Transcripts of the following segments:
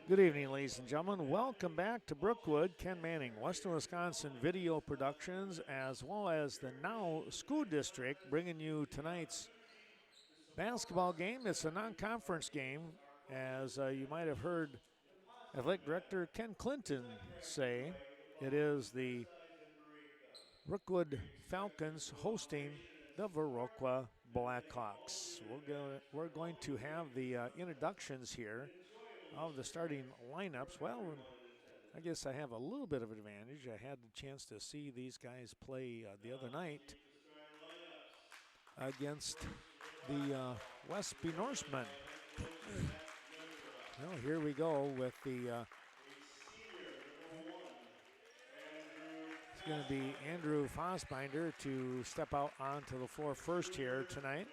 Good evening, ladies and gentlemen. Welcome back to Brookwood. Ken Manning, Western Wisconsin Video Productions, as well as the Now School District, bringing you tonight's basketball game. It's a non-conference game, as you might have heard Athletic Director Ken Clinton say. It is the Brookwood Falcons hosting the Viroqua Blackhawks. We're going to have the introductions here of the starting lineups. Well, I guess I have a little bit of advantage. I had the chance to see these guys play the other night against the Westby Norsemen. Well, here we go with the it's going to be Andrew Fossbinder to step out onto the floor first here tonight.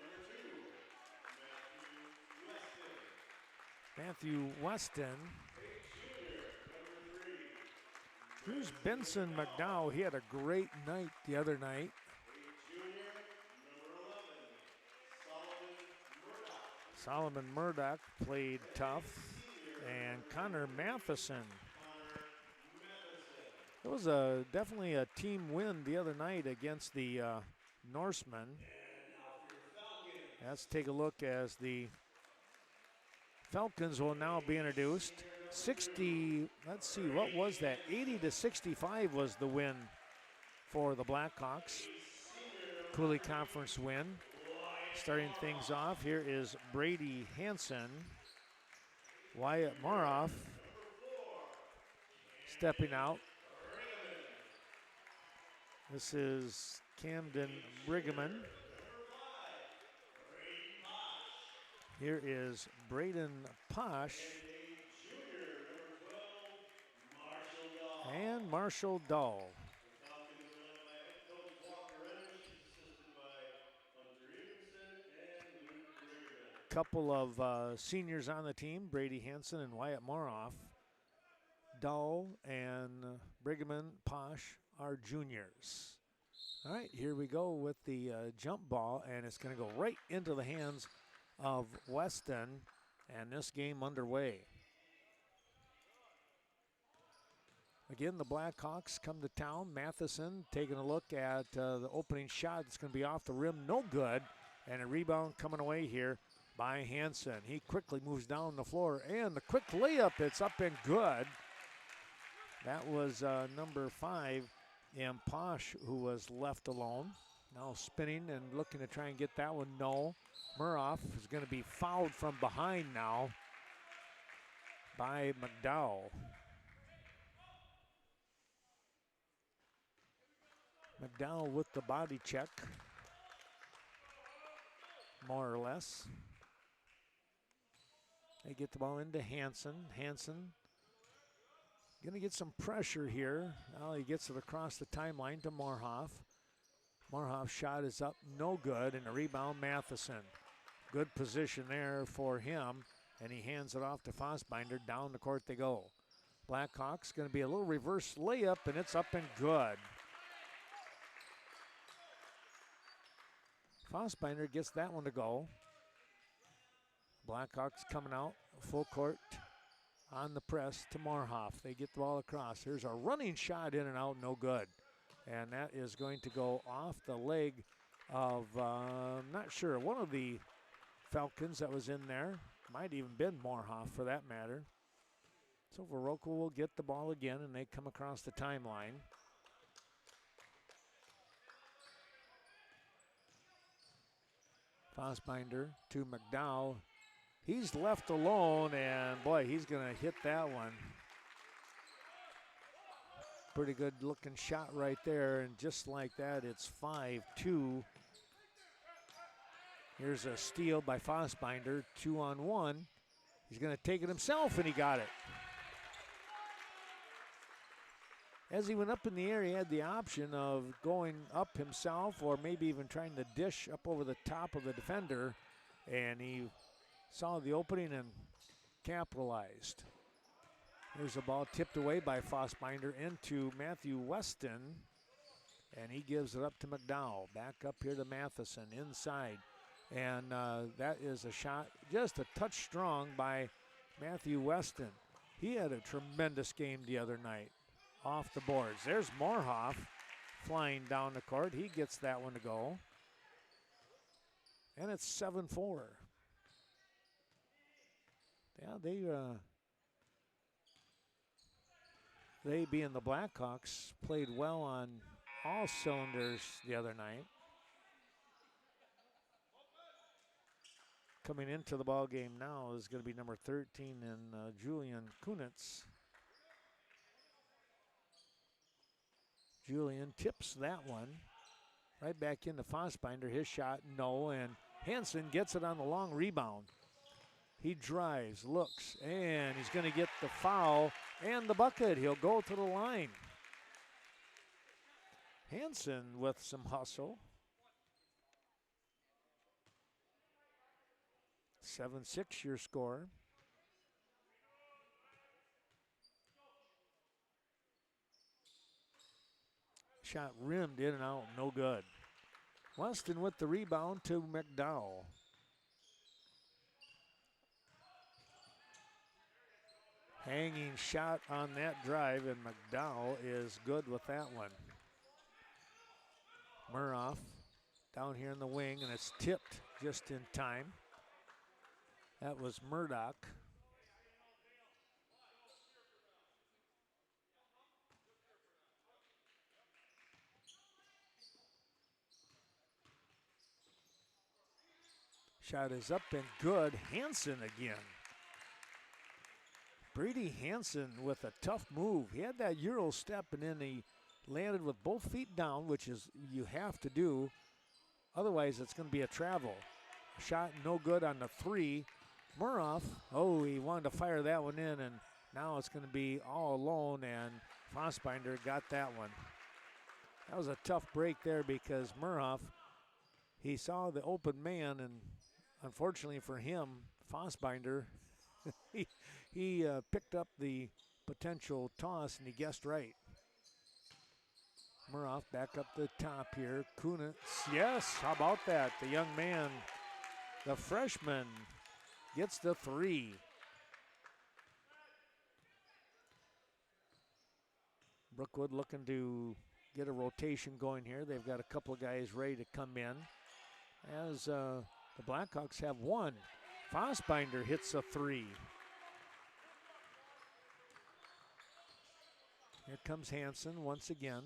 Matthew Weston. Here's Benson McDowell. He had a great night the other night. Solomon Murdoch played tough. And Connor Matheson. It was definitely a team win the other night against the Norsemen. Let's take a look as the Falcons will now be introduced. 60, let's see, what was that? 80-65 was the win for the Blackhawks. Cooley Conference win. Starting things off, here is Brady Hansen. Wyatt Moroff stepping out. This is Camden Brigham. Here is Braden Posh and Marshall Dahl. Couple of seniors on the team, Brady Hansen and Wyatt Moroff. Dahl and Brigham, Posh are juniors. All right, here we go with the jump ball, and it's going to go right into the hands of Weston, and this game underway. Again, the Blackhawks come to town. Matheson taking a look at the opening shot. It's going to be off the rim, no good, and a rebound coming away here by Hansen. He quickly moves down the floor, and the quick layup, it's up and good. That was number 5, and Posh, who was left alone. Now spinning and looking to try and get that one. No. Murroff is going to be fouled from behind now by McDowell. McDowell with the body check, more or less. They get the ball into Hansen. Hansen going to get some pressure here. Now he gets it across the timeline to Moroff. Moroff's shot is up, no good, and a rebound, Matheson. Good position there for him, and he hands it off to Fossbinder. Down the court they go. Blackhawks going to be a little reverse layup, and it's up and good. Fossbinder gets that one to go. Blackhawks coming out, full court on the press to Moroff. They get the ball across. Here's a running shot in and out, no good. And that is going to go off the leg of, I'm not sure, one of the Falcons that was in there. Might even been Moroff for that matter. So Viroqua will get the ball again, and they come across the timeline. Fossbinder to McDowell. He's left alone, and boy, he's going to hit that one. Pretty good looking shot right there, and just like that, it's 5-2. Here's a steal by Fossbinder, 2-on-1. He's going to take it himself, and he got it. As he went up in the air, he had the option of going up himself or maybe even trying to dish up over the top of the defender, and he saw the opening and capitalized. Here's the ball tipped away by Fossbinder into Matthew Weston, and he gives it up to McDowell. Back up here to Matheson inside, and that is a shot just a touch strong by Matthew Weston. He had a tremendous game the other night. Off the boards. There's Morhoff flying down the court. He gets that one to go. And it's 7-4. Yeah, they being the Blackhawks played well on all cylinders the other night. Coming into the ball game now is going to be number 13 and Julian Kunitz. Julian tips that one right back into Fossbinder. His shot, no, and Hansen gets it on the long rebound. He drives, looks, and he's going to get the foul and the bucket. He'll go to the line. Hansen with some hustle. 7-6 your score. Shot rimmed in and out, no good. Weston with the rebound to McDowell. Hanging shot on that drive, and McDowell is good with that one. Muroff down here in the wing, and it's tipped just in time. That was Murdoch. Shot is up and good. Hansen again. Brady Hansen with a tough move. He had that Euro step and then he landed with both feet down, which is you have to do. Otherwise, it's going to be a travel. Shot no good on the three. Muroff, he wanted to fire that one in, and now it's going to be all alone, and Fossbinder got that one. That was a tough break there because Muroff, he saw the open man, and unfortunately for him, Fossbinder, he picked up the potential toss, and he guessed right. Muroff back up the top here. Kunitz, yes, how about that? The young man, the freshman, gets the three. Brookwood looking to get a rotation going here. They've got a couple of guys ready to come in as the Blackhawks have one. Fossbinder hits a three. Here comes Hansen once again.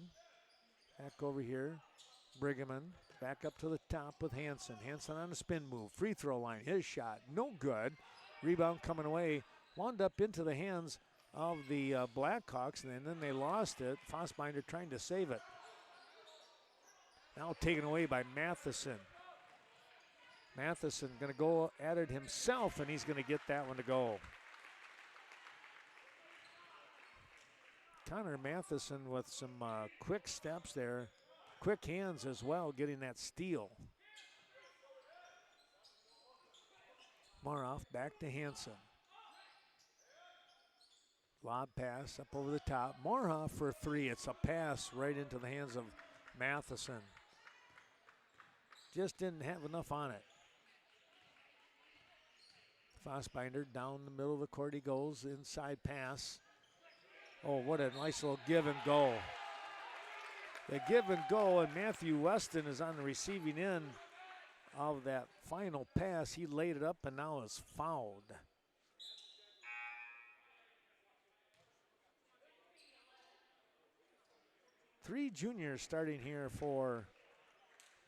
Back over here. Brigham back up to the top with Hansen. Hansen on a spin move. Free throw line. His shot. No good. Rebound coming away. Wound up into the hands of the Blackhawks, and then they lost it. Fossbinder trying to save it. Now taken away by Matheson. Matheson going to go at it himself, and he's going to get that one to go. Connor Matheson with some quick steps there. Quick hands as well, getting that steal. Muroff back to Hansen. Lob pass up over the top. Muroff for three. It's a pass right into the hands of Matheson. Just didn't have enough on it. Fossbinder down the middle of the court he goes. Inside pass. Oh, what a nice little give and go. The give and go, and Matthew Weston is on the receiving end of that final pass. He laid it up and now is fouled. Three juniors starting here for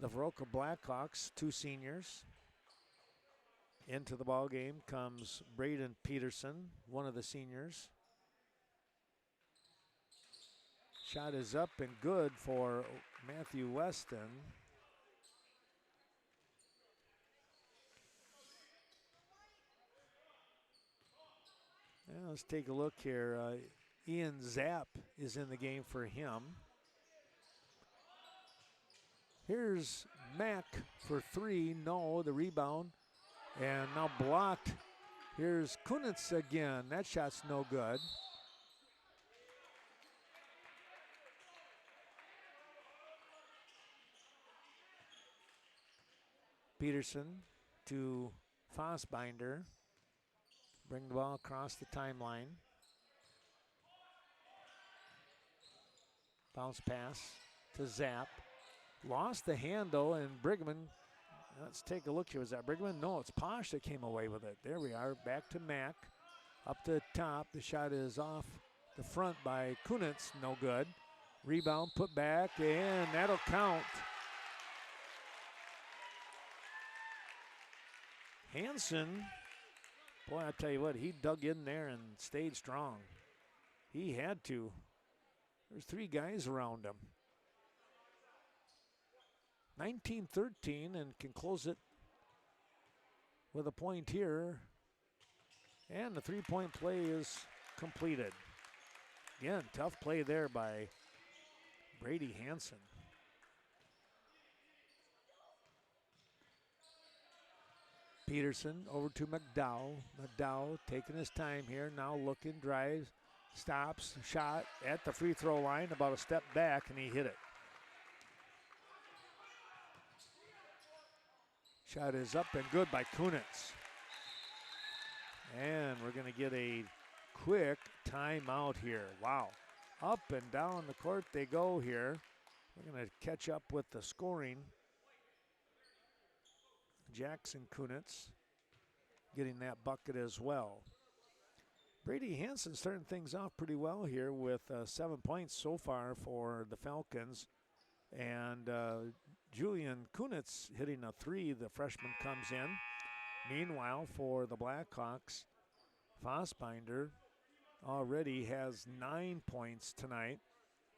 the Viroqua Blackhawks, two seniors. Into the ball game comes Braden Peterson, one of the seniors. Shot is up and good for Matthew Weston. Now let's take a look here. Ian Zapp is in the game for him. Here's Mack for three. No, the rebound. And now blocked. Here's Kunitz again. That shot's no good. Peterson to Fossbinder. Bring the ball across the timeline. Bounce pass to Zapp. Lost the handle, and Brigman, let's take a look here. Was that Brigman? No, it's Posh that came away with it. There we are, back to Mack. Up to the top, the shot is off the front by Kunitz, no good. Rebound, put back, and that'll count. Hansen, boy, I tell you what, he dug in there and stayed strong. He had to. There's 3 guys around him. 19-13, and can close it with a point here. And the 3-point play is completed. Again, tough play there by Brady Hansen. Peterson over to McDowell. McDowell taking his time here, now looking, drives, stops, shot at the free throw line, about a step back, and he hit it. Shot is up and good by Kunitz. And we're going to get a quick timeout here. Wow. Up and down the court they go here. We're going to catch up with the scoring. Jackson Kunitz getting that bucket as well. Brady Hansen starting things off pretty well here with 7 points so far for the Falcons. And Julian Kunitz hitting a 3. The freshman comes in. Meanwhile, for the Blackhawks, Fossbinder already has 9 points tonight.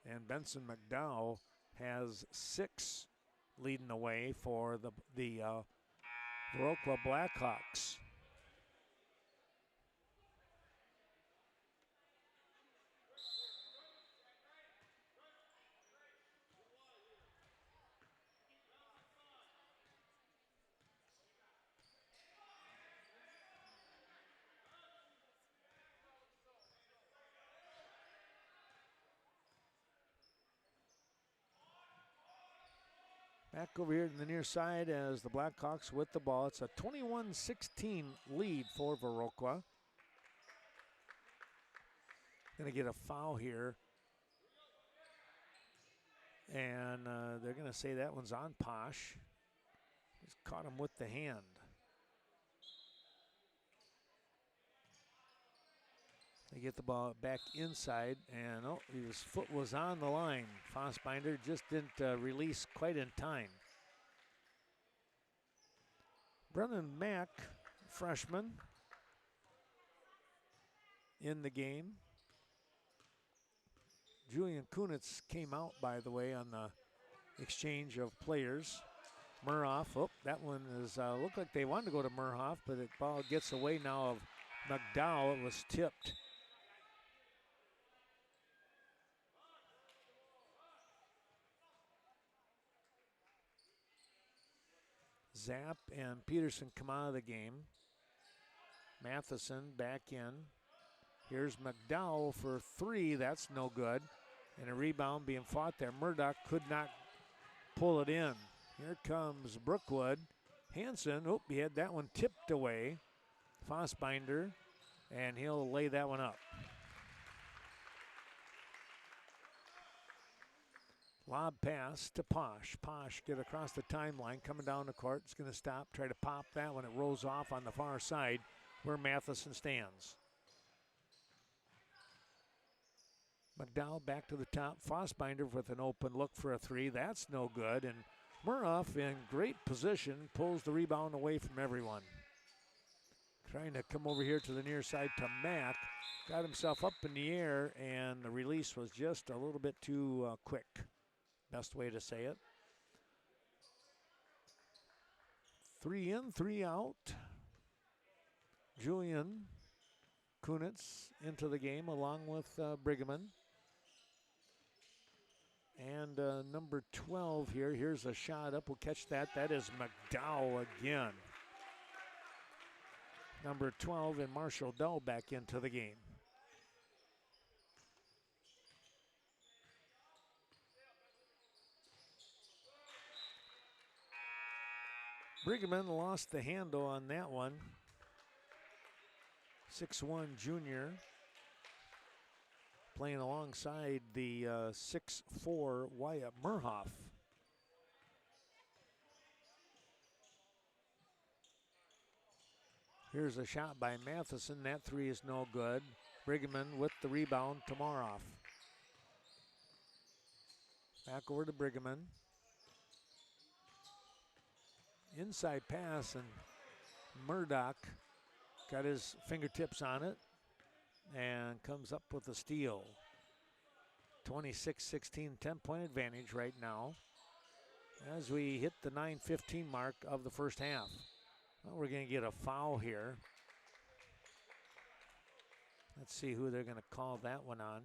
And Benson McDowell has 6, leading the way for the Viroqua Blackhawks. Back over here to the near side as the Blackhawks with the ball. It's a 21-16 lead for Viroqua. Going to get a foul here. And they're going to say that one's on Posh. Just caught him with the hand. They get the ball back inside, and his foot was on the line. Fossbinder just didn't release quite in time. Brennan Mack, freshman, in the game. Julian Kunitz came out, by the way, on the exchange of players. Murhoff, that one is, looked like they wanted to go to Murhoff, but the ball gets away now of McDowell. It was tipped. Zapp and Peterson come out of the game. Matheson back in. Here's McDowell for 3. That's no good. And a rebound being fought there. Murdoch could not pull it in. Here comes Brookwood. Hansen, he had that one tipped away. Fossbinder, and he'll lay that one up. Lob pass to Posh. Posh get across the timeline, coming down the court. It's going to stop, try to pop that one. It rolls off on the far side where Matheson stands. McDowell back to the top. Fossbinder with an open look for a 3. That's no good. And Murhoff in great position pulls the rebound away from everyone. Trying to come over here to the near side to Mack. Got himself up in the air, and the release was just a little bit too quick. Best way to say it. 3 in, 3 out. Julian Kunitz into the game along with Brigham. And number 12 here. Here's a shot up. We'll catch that. That is McDowell again. Number 12 and Marshall Dow back into the game. Brigham lost the handle on that one. 6'1" junior. playing alongside the 6'4" Wyatt Murhoff. Here's a shot by Matheson. That three is no good. Brigman with the rebound to Murhoff. Back over to Brigman. Inside pass, and Murdoch got his fingertips on it and comes up with a steal. 26-16, 10-point advantage right now as we hit the 9:15 mark of the first half. Well, we're going to get a foul here. Let's see who they're going to call that one on.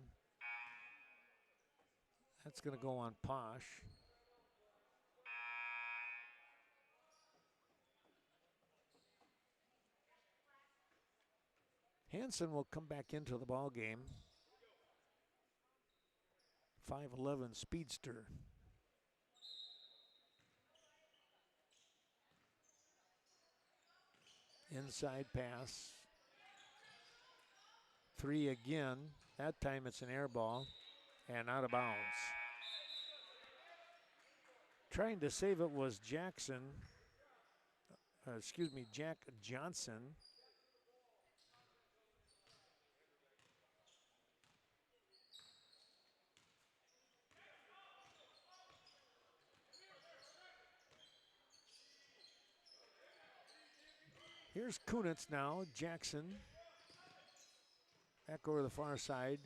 That's going to go on Posh. Hansen will come back into the ball game. 5'11" speedster. Inside pass. Three again. That time it's an air ball and out of bounds. Trying to save it was Jack Johnson. Here's Kunitz now, Jackson. Back over the far side.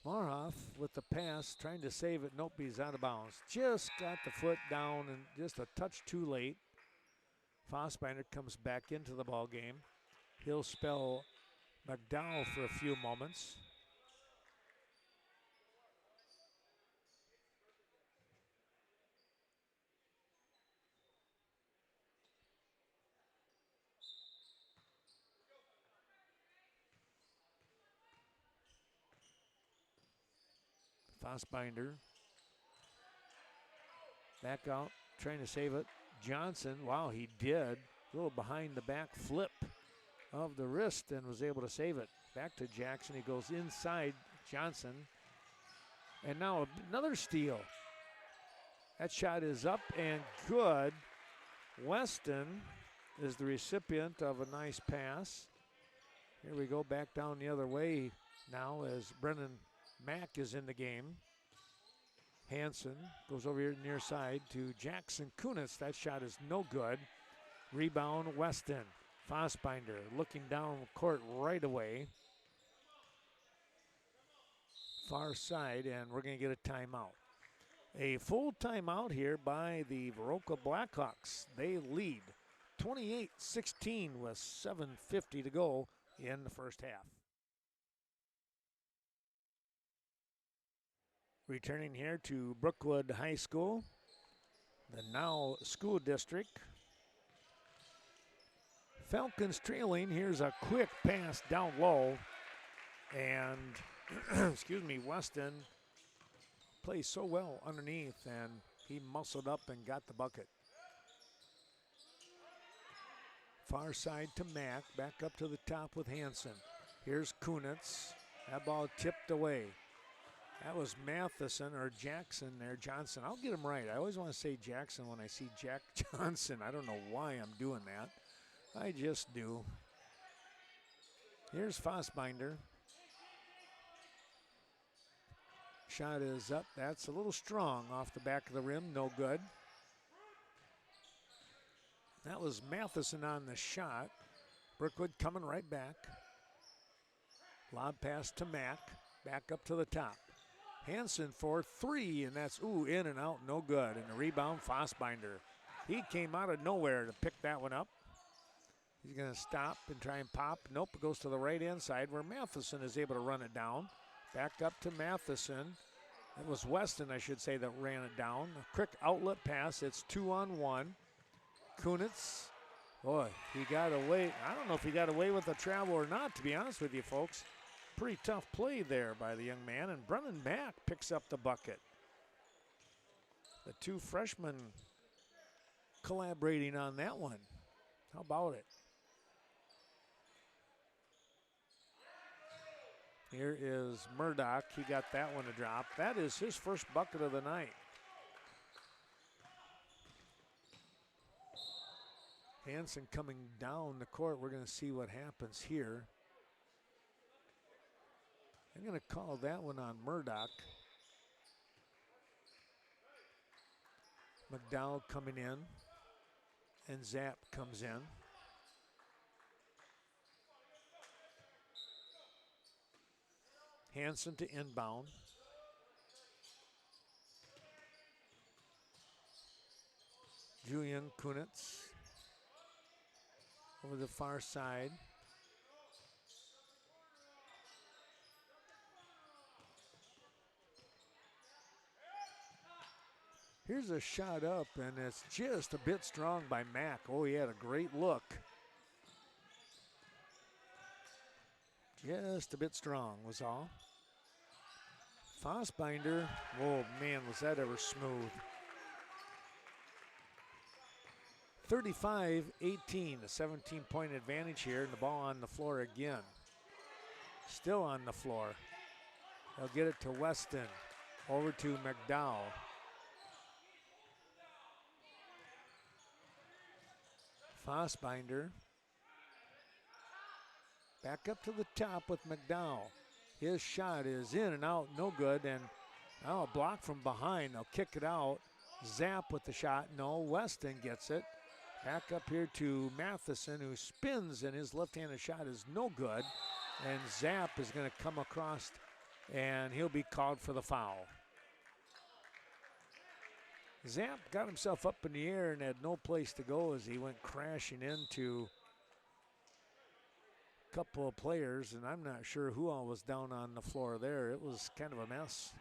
Murhoff with the pass, trying to save it. Nope, he's out of bounds. Just got the foot down and just a touch too late. Fossbinder comes back into the ball game. He'll spell McDowell for a few moments. Fossbinder. Back out, trying to save it. Johnson, wow, he did. A little behind the back flip of the wrist and was able to save it. Back to Jackson, he goes inside Johnson. And now another steal. That shot is up and good. Weston is the recipient of a nice pass. Here we go, back down the other way now as Brennan Mack is in the game. Hansen goes over here near side to Jackson Kunitz. That shot is no good. Rebound Weston. Fossbinder looking down court right away. Far side, and we're going to get a timeout. A full timeout here by the Viroqua Blackhawks. They lead 28-16 with 7:50 to go in the first half. Returning here to Brookwood High School, the now school district. Falcons trailing. Here's a quick pass down low. And, Weston plays so well underneath, and he muscled up and got the bucket. Far side to Mack, back up to the top with Hansen. Here's Kunitz. That ball tipped away. That was Matheson or Jackson there, Johnson. I'll get him right. I always want to say Jackson when I see Jack Johnson. I don't know why I'm doing that. I just do. Here's Fossbinder. Shot is up. That's a little strong off the back of the rim. No good. That was Matheson on the shot. Brookwood coming right back. Lob pass to Mack. Back up to the top. Hansen for three, and that's, in and out, no good. And the rebound, Fossbinder. He came out of nowhere to pick that one up. He's going to stop and try and pop. Nope, it goes to the right-hand side where Matheson is able to run it down. Back up to Matheson. It was Weston, I should say, that ran it down. A quick outlet pass. It's 2-on-1. Kunitz, boy, he got away. I don't know if he got away with the travel or not, to be honest with you, folks. Pretty tough play there by the young man, and Brennan Mack picks up the bucket. The two freshmen collaborating on that one. How about it? Here is Murdoch. He got that one to drop. That is his first bucket of the night. Hansen coming down the court. We're going to see what happens here. I'm going to call that one on Murdoch. McDowell coming in, and Zapp comes in. Hansen to inbound. Julian Kunitz over the far side. Here's a shot up, and it's just a bit strong by Mack. Oh, he had a great look. Just a bit strong was all. Fossbinder, oh man, was that ever smooth. 35-18, a 17-point advantage here, and the ball on the floor again. Still on the floor. They'll get it to Weston, over to McDowell. Fossbinder. Back up to the top with McDowell. His shot is in and out, no good, and now a block from behind. They'll kick it out. Zapp with the shot. No, Weston gets it. Back up here to Matheson, who spins, and his left-handed shot is no good. And Zapp is going to come across, and he'll be called for the foul. Zapp got himself up in the air and had no place to go as he went crashing into a couple of players, and I'm not sure who all was down on the floor there. It was kind of a mess.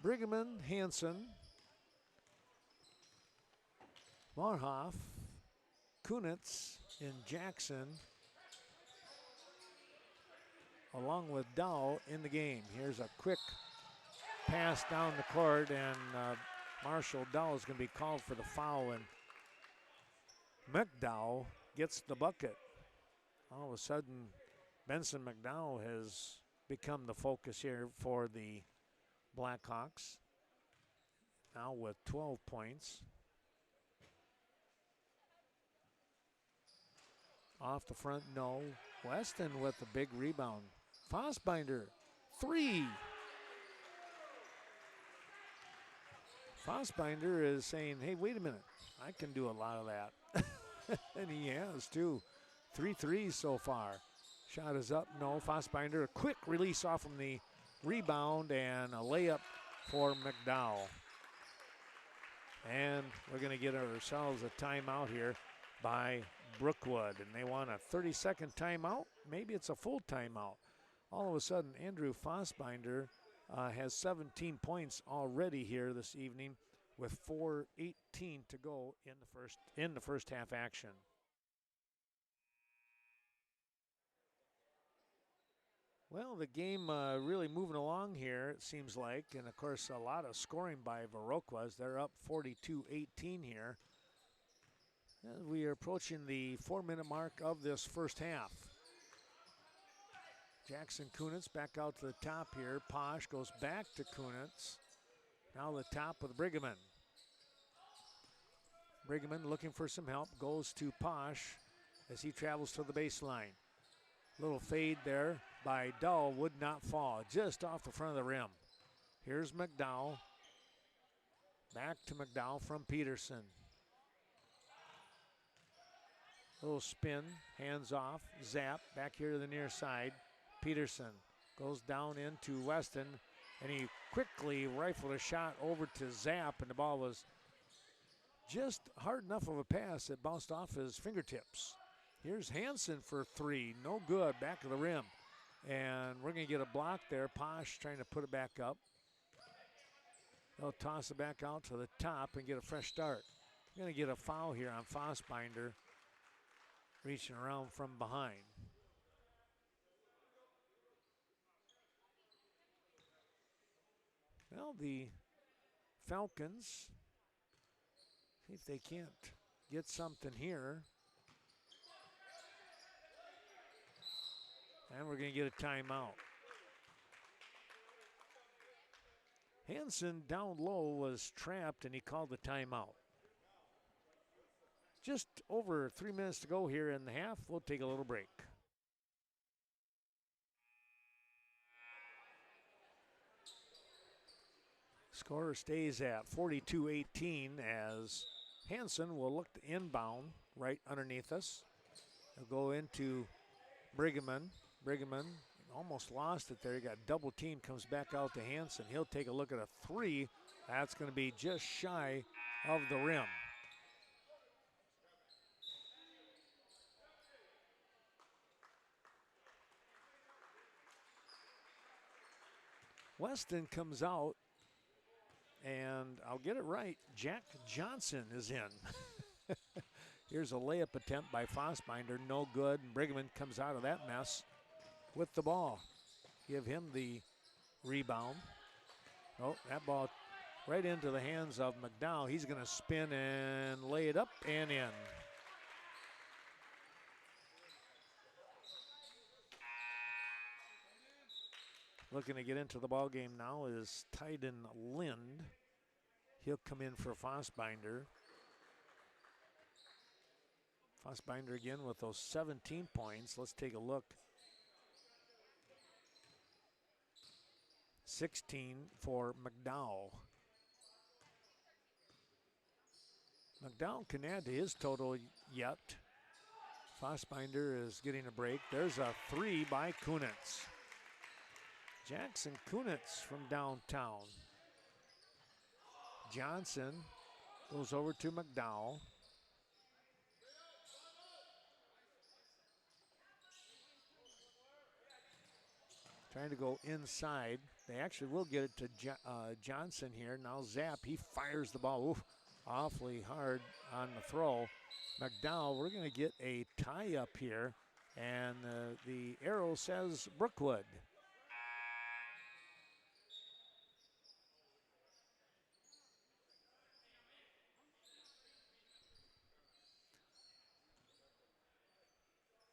Briggerman, Hansen, Marhoff, Kunitz, and Jackson, along with Dow in the game. Here's a quick pass down the court, and Marshall Dow is going to be called for the foul, and McDowell gets the bucket. All of a sudden, Benson McDowell has become the focus here for the Blackhawks, now with 12 points. Off the front, no. Weston with the big rebound. Fossbinder, three. Fossbinder is saying, hey, wait a minute, I can do a lot of that. And he has too. 3 threes so far. Shot is up, no. Fossbinder, a quick release off from the rebound and a layup for McDowell. And we're going to get ourselves a timeout here by Brookwood, and they want a 30-second timeout. Maybe it's a full timeout. All of a sudden, Andrew Fossbinder has 17 points already here this evening with 4:18 to go in the first half action. Well, the game really moving along here, it seems like, and of course a lot of scoring by Viroqua. They're up 42-18 here. And we are approaching the 4-minute mark of this first half. Jackson Kunitz back out to the top here. Posh goes back to Kunitz. Now the top with Briggerman. Briggerman looking for some help, goes to Posh as he travels to the baseline. Little fade there by Dull, would not fall, just off the front of the rim. Here's McDowell. Back to McDowell from Peterson. Little spin, hands off, Zapp, back here to the near side. Peterson goes down into Weston, and he quickly rifled a shot over to Zapp, and the ball was just hard enough of a pass that bounced off his fingertips. Here's Hansen for three, no good, back of the rim. And we're going to get a block there. Posh trying to put it back up. They'll toss it back out to the top and get a fresh start. We're going to get a foul here on Fossbinder, reaching around from behind. Well, the Falcons, see if they can't get something here. And we're going to get a timeout. Hansen down low was trapped, and he called the timeout. Just over 3 minutes to go here in the half. We'll take a little break. Score stays at 42-18 as Hansen will look to inbound right underneath us. He'll go into Briggerman. Briggerman almost lost it there. He got double teamed, comes back out to Hansen. He'll take a look at a three. That's going to be just shy of the rim. Weston comes out, and I'll get it right. Jack Johnson is in. Here's a layup attempt by Fossbinder, no good. And Briggerman comes out of that mess with the ball. Give him the rebound. Oh, that ball right into the hands of McDowell. He's going to spin and lay it up and in. Looking to get into the ball game now is Tyden Lind. He'll come in for Fossbinder. Fossbinder again with those 17 points. Let's take a look. 16 for McDowell. McDowell can add to his total yet. Fossbinder is getting a break. There's a three by Kunitz. Jackson Kunitz from downtown. Johnson goes over to McDowell. Trying to go inside. They actually will get it to Johnson here. Now Zapp, he fires the ball. Oof, awfully hard on the throw. McDowell, we're going to get a tie up here. And the arrow says Brookwood.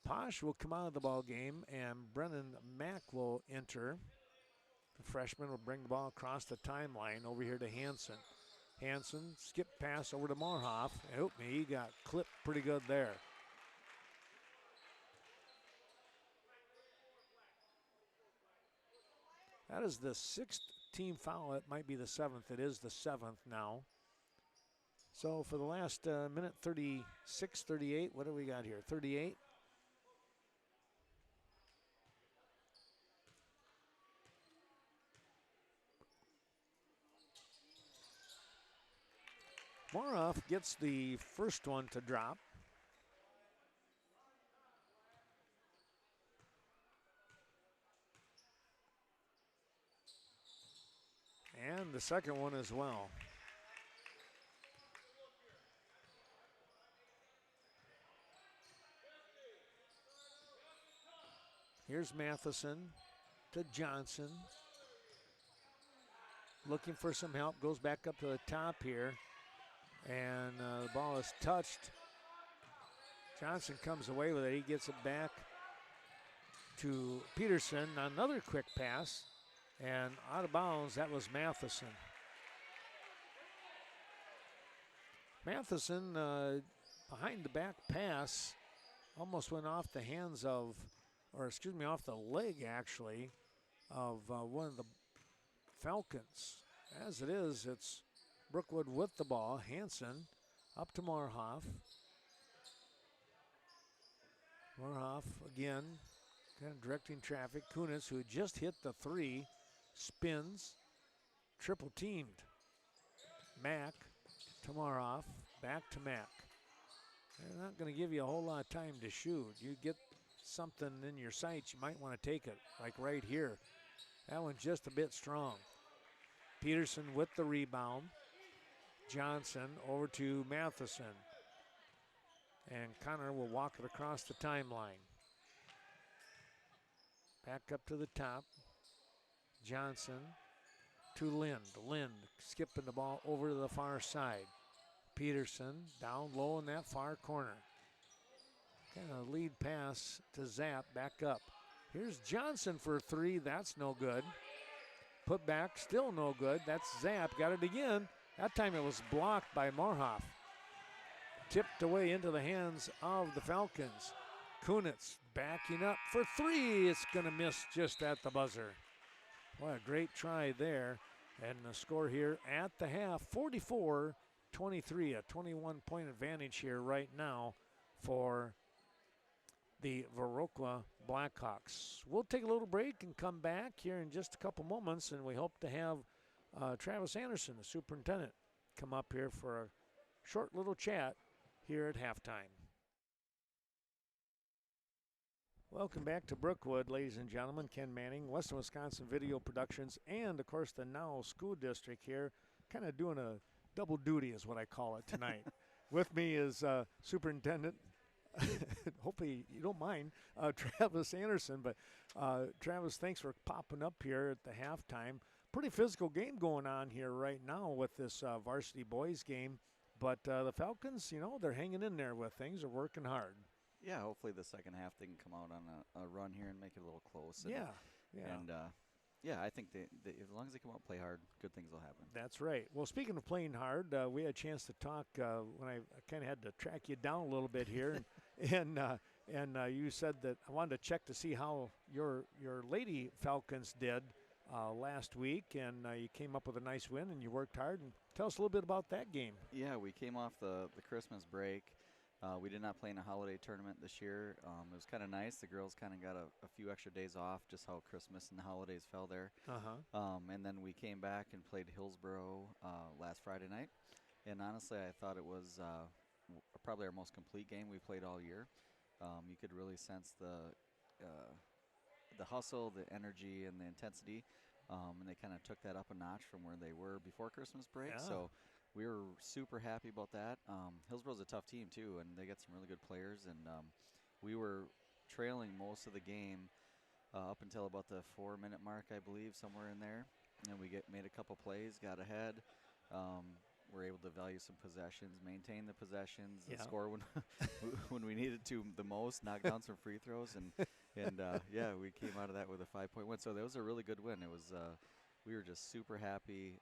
Posh will come out of the ball game, and Brennan Mack will enter. The freshman will bring the ball across the timeline over here to Hansen. Hansen, skip pass over to Marhoff. Oh, he got clipped pretty good there. That is the sixth team foul. It might be the seventh. It is the seventh now. So for the last minute 36, 38, what do we got here? 38. Marhoff gets the first one to drop. And the second one as well. Here's Matheson to Johnson. Looking for some help, goes back up to the top here. And the ball is touched. Johnson comes away with it. He gets it back to Peterson. Another quick pass. And out of bounds, that was Matheson. Matheson, behind the back pass, almost went off the hands of, or excuse me, off the leg actually, of one of the Falcons. As it is, it's Brookwood with the ball. Hansen up to Marhoff. Marhoff again, kind of directing traffic. Kunitz, who just hit the three, spins, triple teamed. Mack to Marhoff, back to Mack. They're not going to give you a whole lot of time to shoot. You get something in your sights, you might want to take it, like right here. That one's just a bit strong. Peterson with the rebound. Johnson over to Matheson. And Connor will walk it across the timeline. Back up to the top. Johnson to Lind. Lind skipping the ball over to the far side. Peterson down low in that far corner. Kind of lead pass to Zapp, back up. Here's Johnson for three. That's no good. Put back, still no good. That's Zapp. Got it again. That time it was blocked by Marhoff. Tipped away into the hands of the Falcons. Kunitz backing up for three. It's going to miss just at the buzzer. What a great try there. And the score here at the half, 44-23, a 21-point advantage here right now for the Viroqua Blackhawks. We'll take a little break and come back here in just a couple moments, and we hope to have Travis Anderson, the superintendent, come up here for a short little chat here at halftime. Welcome back to Brookwood, ladies and gentlemen. Ken Manning, Western Wisconsin Video Productions, and, of course, the Now School District here, kind of doing a double duty is what I call it tonight. With me is Superintendent, hopefully you don't mind, Travis Anderson. But, Travis, thanks for popping up here at the halftime. Pretty physical game going on here right now with this varsity boys game. But the Falcons, you know, they're hanging in there with things. They're working hard. Yeah, hopefully the second half they can come out on a run here and make it a little close. And, I think as long as they come out and play hard, good things will happen. That's right. Well, speaking of playing hard, we had a chance to talk when I kind of had to track you down a little bit here, and you said that I wanted to check to see how your Lady Falcons did last week, and you came up with a nice win, and you worked hard. And tell us a little bit about that game. Yeah, we came off the Christmas break. We did not play in a holiday tournament this year. It was kind of nice. The girls kind of got a few extra days off, just how Christmas and the holidays fell there. And then we came back and played Hillsboro last Friday night. And honestly, I thought it was probably our most complete game we played all year. You could really sense the hustle, the energy, and the intensity. And they kind of took that up a notch from where they were before Christmas break. Yeah. So we were super happy about that. Hillsboro's a tough team, too, and they got some really good players. And we were trailing most of the game up until about the 4-minute mark, I believe, somewhere in there. And we made a couple plays, got ahead. We're able to value some possessions, maintain the possessions, and score when we needed to the most, knock down some free throws. And we came out of that with a 5-point win. So that was a really good win. It was we were just super happy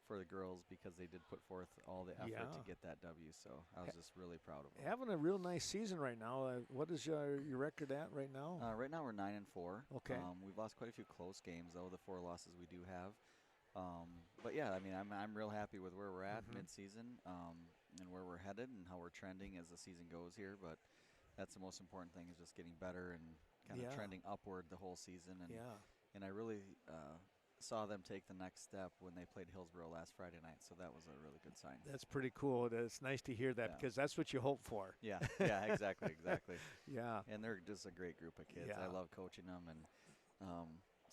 for the girls because they did put forth all the effort to get that W. So I was just really proud of them. Having a real nice season right now. What is your record at right now? Right now we're 9-4. Okay. We've lost quite a few close games, though, the 4 losses we do have. But yeah, I mean, I'm real happy with where we're at mid-season and where we're headed and how we're trending as the season goes here. But that's the most important thing, is just getting better and kind of trending upward the whole season. And I really saw them take the next step when they played Hillsboro last Friday night, so that was a really good sign. That's pretty cool. It's nice to hear that because that's what you hope for. Yeah, exactly. Yeah. And they're just a great group of kids. Yeah. I love coaching them. And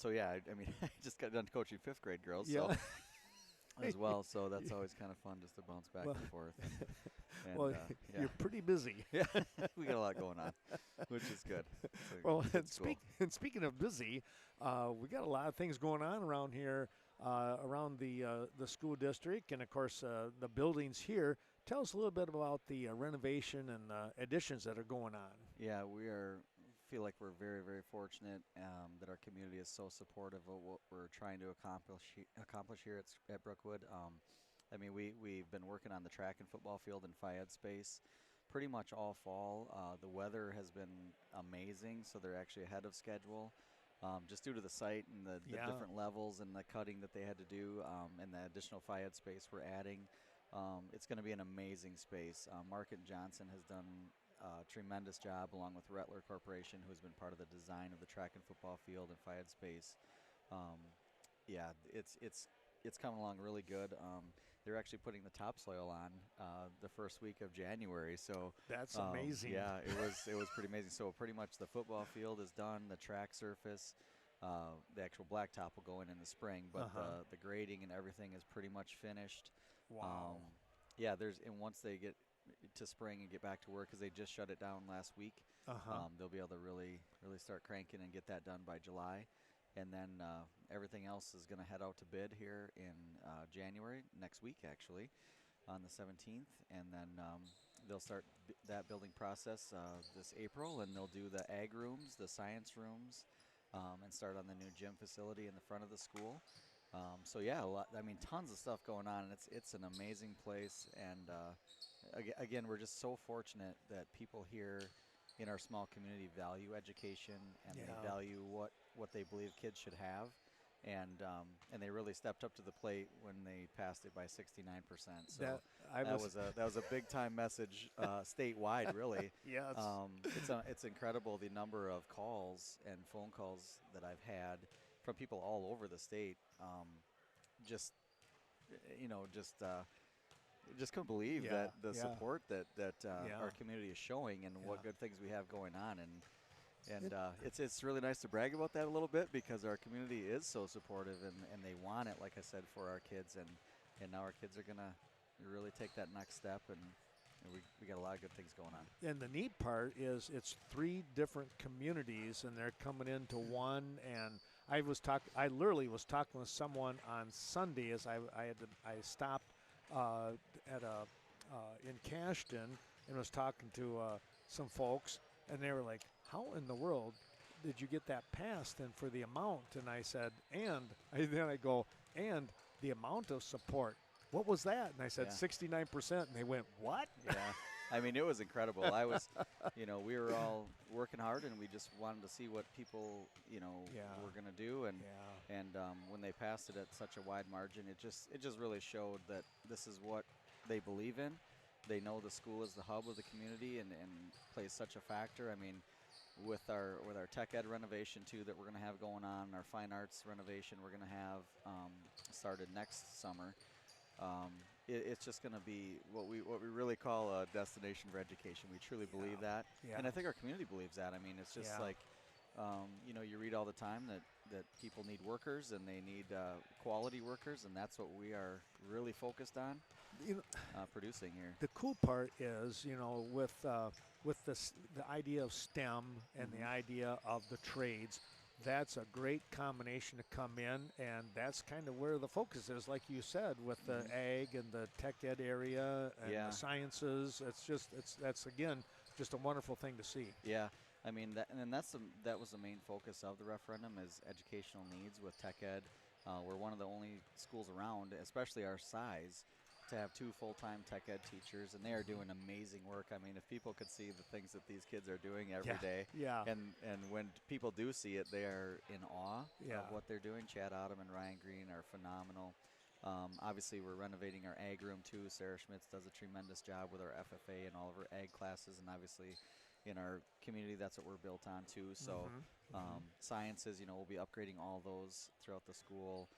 I mean, I just got done coaching 5th grade girls as well, so that's always kind of fun just to bounce back and forth. And, you're pretty busy. Yeah, we got a lot going on, which is good. Well, and speaking of busy, we got a lot of things going on around here, around the school district, and of course the buildings here. Tell us a little bit about the renovation and additions that are going on. Yeah, feel like we're very, very fortunate that our community is so supportive of what we're trying to accomplish here at Brookwood. I mean, we've been working on the track and football field and Phi-Ed space pretty much all fall. The weather has been amazing, so they're actually ahead of schedule. Just due to the site and the different levels and the cutting that they had to do and the additional Phi-Ed space we're adding, it's going to be an amazing space. Mark Johnson has done a tremendous job, along with Rettler Corporation, who has been part of the design of the track and football field and Phi-Ed space. It's coming along really good. They're actually putting the topsoil on the first week of January, so that's amazing. Yeah, it was pretty amazing. So pretty much the football field is done, the track surface, the actual blacktop will go in the spring, but the grading and everything is pretty much finished. Wow. And once they get to spring and get back to work, because they just shut it down last week, they'll be able to really start cranking and get that done by July. And then everything else is going to head out to bid here in January, next week actually. on the 17th, and then they'll start that building process this April, and they'll do the ag rooms, the science rooms, and start on the new gym facility in the front of the school. So yeah, tons of stuff going on, and it's an amazing place. And again, we're just so fortunate that people here in our small community value education, and they value what they believe kids should have. And they really stepped up to the plate when they passed it by 69%. So that was a big time message statewide, really. Yeah, it's incredible the number of calls and phone calls that I've had from people all over the state. Just couldn't believe that the support that our community is showing, and what good things we have going on. And it's really nice to brag about that a little bit, because our community is so supportive, and they want it, like I said, for our kids. And now our kids are going to really take that next step, and we got a lot of good things going on. And the neat part is it's 3 different communities, and they're coming into one. And I literally was talking with someone on Sunday as I stopped in Cashton and was talking to some folks, and they were like, how in the world did you get that passed, and for the amount? And I said, and the amount of support. What was that? And I said 69%, and they went, what? Yeah. I mean, it was incredible. I was, we were all working hard, and we just wanted to see what people, were going to do. And when they passed it at such a wide margin, it just really showed that this is what they believe in. They know the school is the hub of the community, and plays such a factor. I mean, with our tech ed renovation too that we're going to have going on, our fine arts renovation we're going to have started next summer. It's just going to be what we really call a destination for education. We truly believe that, and I think our community believes that. I mean, it's just like you read all the time that people need workers, and they need quality workers, and that's what we are really focused on producing here. The cool part is, with the idea of STEM and the idea of the trades, that's a great combination to come in, and that's kind of where the focus is, like you said, with the ag and the tech ed area and the sciences. That's again just a wonderful thing to see. Yeah, I mean that was the main focus of the referendum, is educational needs with tech ed. We're one of the only schools around, especially our size, to have 2 full-time tech ed teachers, and they are doing amazing work. I mean, if people could see the things that these kids are doing every day, and when people do see it, they are in awe of what they're doing. Chad Autumn and Ryan Green are phenomenal. Obviously, we're renovating our ag room too. Sarah Schmitz does a tremendous job with our FFA and all of our ag classes, and obviously in our community, that's what we're built on too. So sciences, we'll be upgrading all those throughout the school.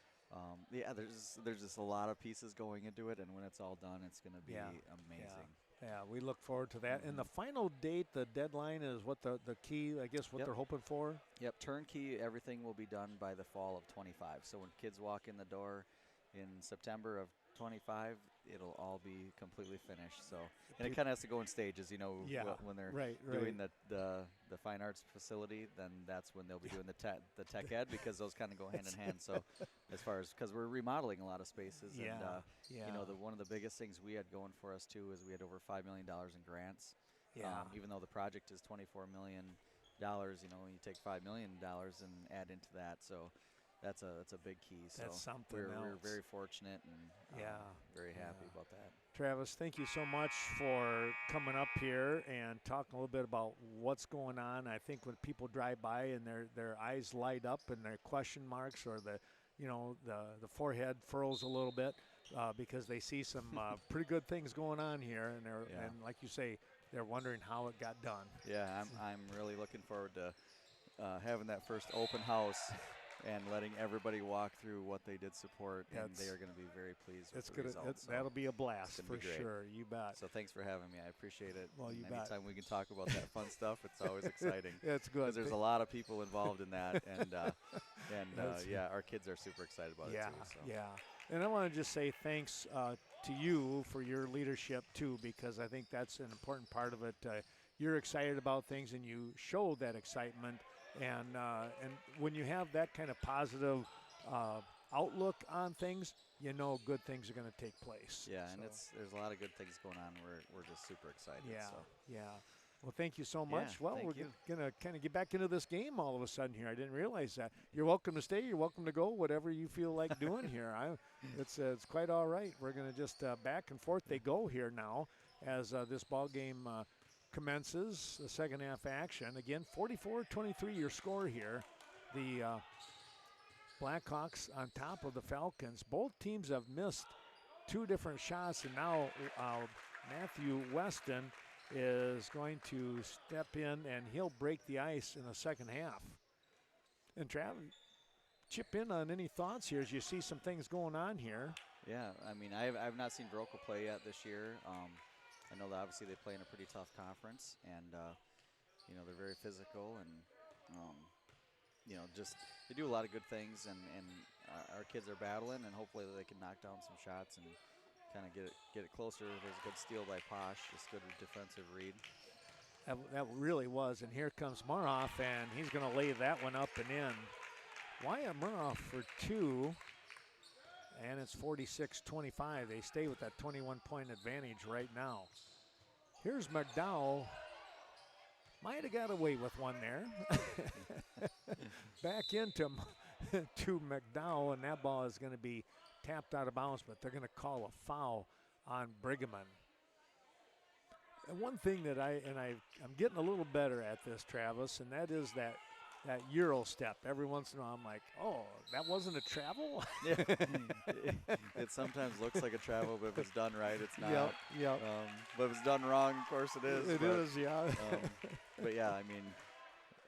There's just a lot of pieces going into it, and when it's all done, it's going to be amazing. Yeah, we look forward to that. And the final date, the deadline is what the key, I guess, what they're hoping for? Yep, turnkey, everything will be done by the fall of 25. So when kids walk in the door in September of 25, it'll all be completely finished. So, and it kind of has to go in stages, when they're doing the fine arts facility, then that's when they'll be doing the tech ed, because those kind of go hand in hand. So as far as, because we're remodeling a lot of spaces, and one of the biggest things we had going for us too is we had over $5 million in grants. Even though the project is $24 million, you take $5 million and add into that. So that's a big key. So that's something we're very fortunate, and very happy about that. Travis, thank you so much for coming up here and talking a little bit about what's going on. I think when people drive by and their eyes light up and their question marks, or the forehead furrows a little bit because they see some pretty good things going on here, and and like you say, they're wondering how it got done. Yeah, I'm really looking forward to having that first open house and letting everybody walk through what they did support, and they are going to be very pleased with the results. That'll be a blast for sure. You bet. So thanks for having me. I appreciate it. Well, you bet. Anytime we can talk about that fun stuff, it's always exciting. It's good. Because there's a lot of people involved in that, and our kids are super excited about it too. So. Yeah. And I want to just say thanks to you for your leadership too, because I think that's an important part of it. You're excited about things, and you show that excitement. And when you have that kind of positive outlook on things, you know good things are going to take place. Yeah, and So, there's a lot of good things going on. We're just super excited. yeah, So. yeah. Well, thank you so much. Yeah, Well, thank we're you. going to kind of get back into this game all of a sudden here. I didn't realize that. You're welcome to stay. You're welcome to go. Whatever you feel like doing here. It's quite all right. We're going to just back and forth they go here now as this ball game commences the second half action. Again, 44-23 your score here. The Blackhawks on top of the Falcons. Both teams have missed two different shots, and now Matthew Weston is going to step in, and he'll break the ice in the second half. And Travis, chip in on any thoughts here as you see some things going on here. Yeah, I mean, I've not seen Viroqua play yet this year. I know that obviously they play in a pretty tough conference, and you know, they're very physical, and you know, just they do a lot of good things, and our kids are battling, and hopefully they can knock down some shots and kind of get it closer. There's a good steal by Posh, just good defensive read. That really was, and here comes Maroff, and he's going to lay that one up and in. Wyatt Maroff for two, and it's 46-25. They stay with that 21-point advantage right now. Here's McDowell. Might have got away with one there. Back into to McDowell, and that ball is going to be tapped out of bounds, but they're going to call a foul on Brigham. And one thing that I'm getting a little better at this, Travis, and that is that Euro step. Every once in a while, I'm like, oh, that wasn't a travel? Yeah. It sometimes looks like a travel, but if it's done right, it's not. Yep. But if it's done wrong, of course it is. It is, yeah. But yeah, I mean,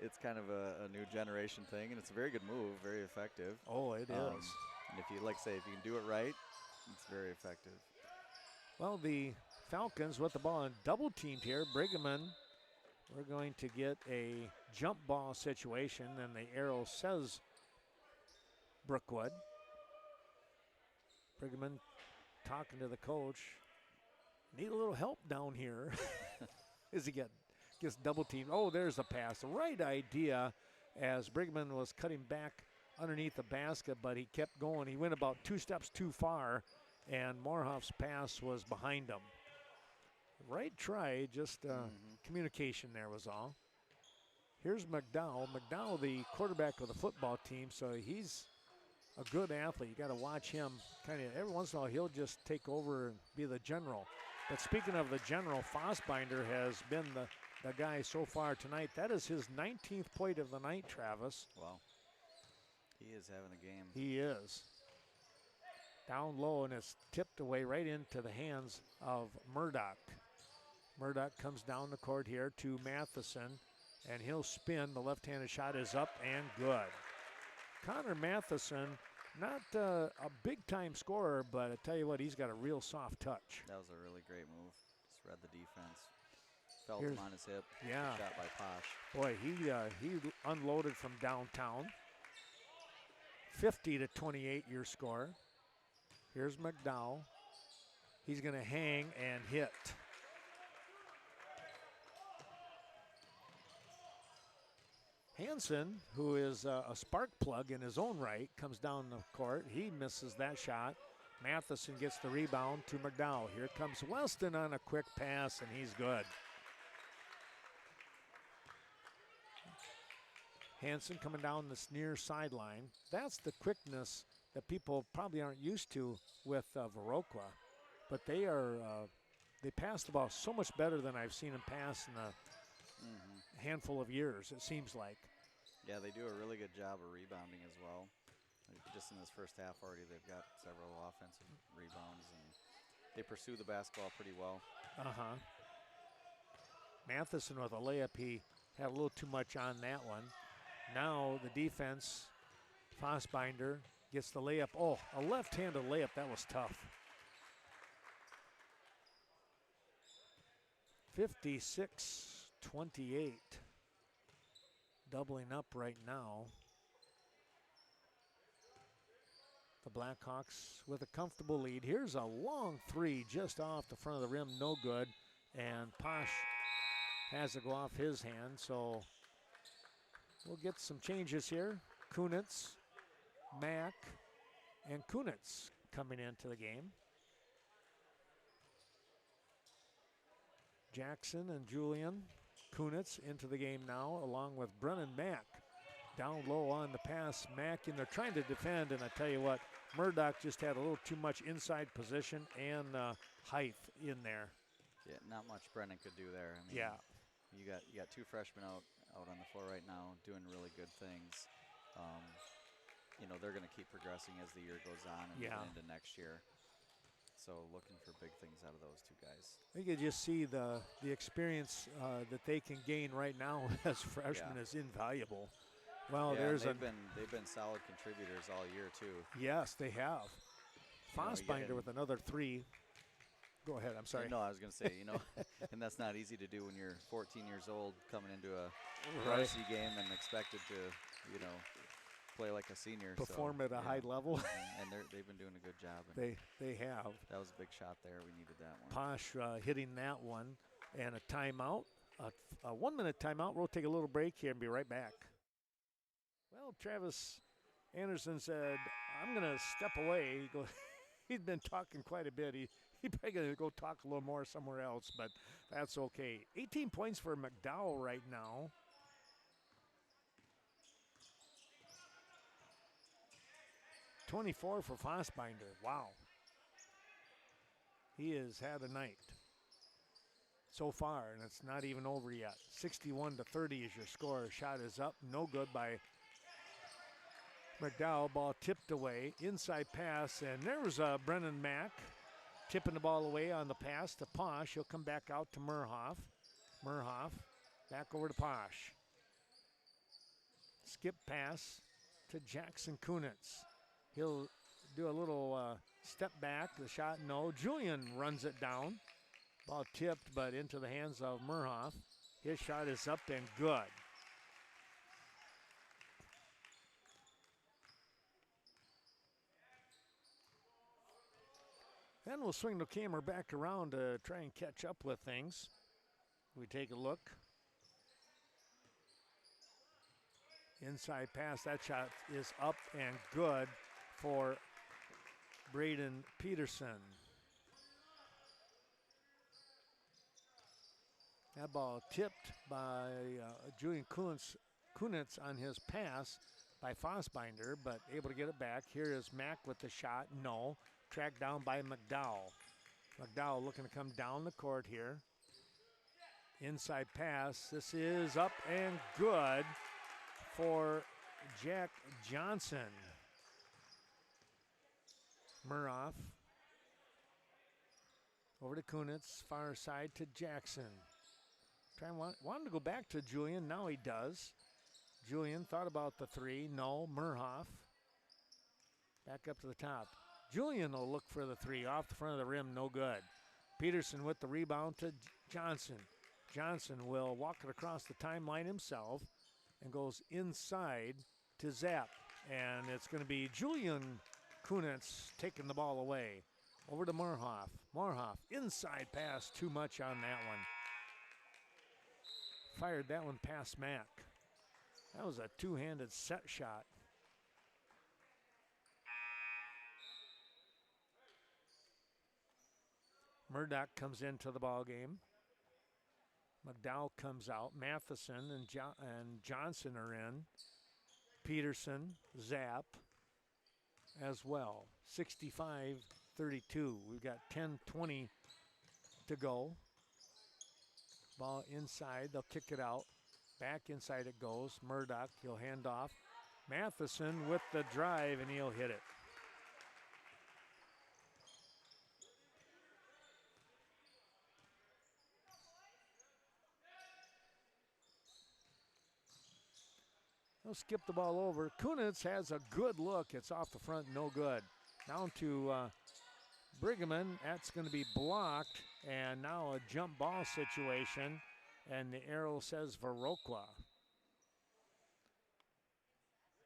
it's kind of a new generation thing, and it's a very good move, very effective. Oh, it is. And if you, like say, if you can do it right, it's very effective. Well, the Falcons with the ball and double teamed here. Brigham, we're going to get a jump ball situation, and the arrow says Brookwood. Brigham talking to the coach. Need a little help down here. As he gets double teamed. Oh, there's the pass. The right idea as Brigham was cutting back underneath the basket, but he kept going. He went about 2 steps too far, and Morhoff's pass was behind him. Right try, just communication there was all. Here's McDowell. McDowell, the quarterback of the football team, so he's a good athlete. You got to watch him. Kind of every once in a while, he'll just take over and be the general. But speaking of the general, Fossbinder has been the guy so far tonight. That is his 19th point of the night, Travis. Wow. He is having a game. He is. Down low, and it's tipped away right into the hands of Murdoch. Murdoch comes down the court here to Matheson, and he'll spin. The left-handed shot is up and good. Connor Matheson, not a big-time scorer, but I tell you what, he's got a real soft touch. That was a really great move. Just read the defense. Felt him on his hip. Yeah. Shot by Posh. Boy, he unloaded from downtown. 50-28 your score. Here's McDowell. He's going to hang and hit. Hansen, who is a spark plug in his own right, comes down the court. He misses that shot. Matheson gets the rebound to McDowell. Here comes Weston on a quick pass, and he's good. Hansen coming down this near sideline. That's the quickness that people probably aren't used to with Viroqua. But they pass the ball so much better than I've seen them pass in a handful of years, it seems like. Yeah, they do a really good job of rebounding as well. Just in this first half already, they've got several offensive rebounds, and they pursue the basketball pretty well. Matheson with a layup, he had a little too much on that one. Now the defense, Fossbinder gets the layup. Oh, a left-handed layup, that was tough. 56-28. Doubling up right now. The Blackhawks with a comfortable lead. Here's a long three just off the front of the rim, no good. And Posh has to go off his hand, so we'll get some changes here. Kunitz, Mack, and Kunitz coming into the game. Jackson and Julian Kunitz into the game now, along with Brennan Mack. Down low on the pass, Mack in there trying to defend, and I tell you what, Murdoch just had a little too much inside position and height in there. Yeah, not much Brennan could do there. I mean, yeah. You got two freshmen out on the floor right now doing really good things. You know, they're going to keep progressing as the year goes on and get into next year. So looking for big things out of those two guys. I think you just see the experience that they can gain right now as freshmen is invaluable. Well, they've been solid contributors all year too. Yes, they have. Fossbinder with another 3. Go ahead, I'm sorry. No, I was going to say, you know, and that's not easy to do when you're 14 years old coming into a varsity game and expected to, you know, play like a senior. Perform at a high level. And they've been doing a good job. They have. That was a big shot there. We needed that one. Posh hitting that one. And a timeout. A 1-minute timeout. We'll take a little break here and be right back. Well, Travis Anderson said, I'm going to step away. He'd been talking quite a bit. He's probably going to go talk a little more somewhere else, but that's okay. 18 points for McDowell right now. $24 for Fossbinder. Wow. He has had a night so far, and it's not even over yet. 61-30 is your score. Shot is up. No good by McDowell. Ball tipped away. Inside pass, and there was Brennan Mack tipping the ball away on the pass to Posh. He'll come back out to Murhoff. Murhoff back over to Posh. Skip pass to Jackson Kunitz. He'll do a little step back. The shot, no. Julian runs it down. Ball tipped, but into the hands of Murhoff. His shot is up and good. Then we'll swing the camera back around to try and catch up with things. We take a look. Inside pass, that shot is up and good for Braden Peterson. That ball tipped by Julian Kunitz on his pass by Fossbinder, but able to get it back. Here is Mack with the shot, no. Tracked down by McDowell. McDowell looking to come down the court here. Inside pass, this is up and good for Jack Johnson. Murhoff over to Kunitz, far side to Jackson. Wanted to go back to Julian, now he does. Julian thought about the 3, no. Murhoff back up to the top. Julian will look for the 3 off the front of the rim, no good. Peterson with the rebound to Johnson. Johnson will walk it across the timeline himself and goes inside to Zapp. And it's going to be Julian Kunitz taking the ball away. Over to Murhoff. Murhoff, inside pass, too much on that one. Fired that one past Mack. That was a two-handed set shot. Murdoch comes into the ball game. McDowell comes out. Matheson and Johnson are in. Peterson, Zapp as well. 65-32. We've got 10:20 to go. Ball inside. They'll kick it out. Back inside it goes. Murdoch, he'll hand off. Matheson with the drive, and he'll hit it. They'll skip the ball over. Kunitz has a good look. It's off the front, no good. Down to Brigham. That's going to be blocked. And now a jump ball situation. And the arrow says Viroqua.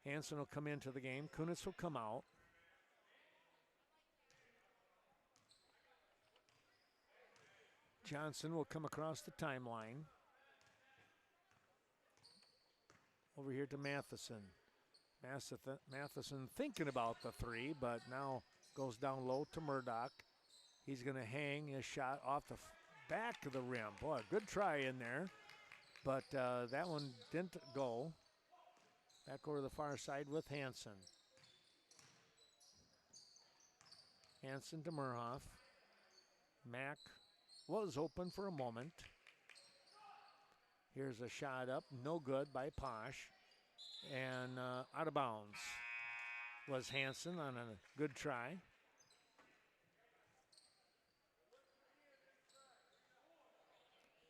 Hansen will come into the game. Kunitz will come out. Johnson will come across the timeline. Over here to Matheson. Matheson thinking about the three, but now goes down low to Murdoch. He's going to hang his shot off the back of the rim. Boy, good try in there, but that one didn't go. Back over to the far side with Hansen. Hansen to Murhoff. Mack was open for a moment. Here's a shot up, no good by Posh. And out of bounds was Hansen on a good try.